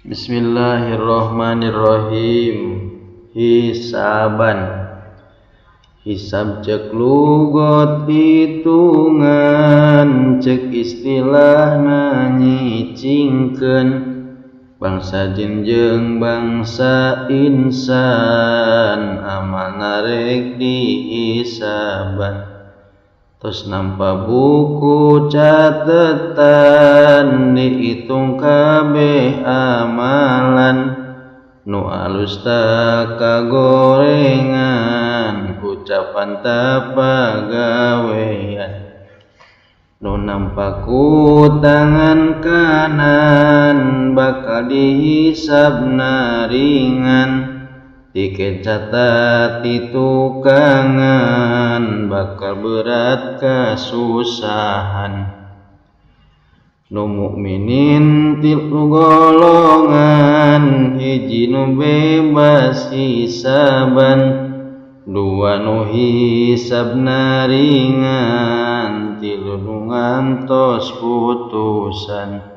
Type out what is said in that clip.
Bismillahirrahmanirrahim. Hisaban. Hisab cek lugot hitungan, cek istilah nyicingkeun bangsa jin jeung bangsa insan, amal rek dihisaban. Tos nampa buku catetan, dihitung kabeh amalan, nu alus tak kagorengan, ucapan tak pagawean. Nu nampa ku tangan kanan, bakal dihisabna ringan, tiket catat di tukangan, bakal berat kasusahan. Nu mukminin tilu golongan, hiji nu bebas hisaban, dua nu hisabna ringan, tilu nu ngantos putusan.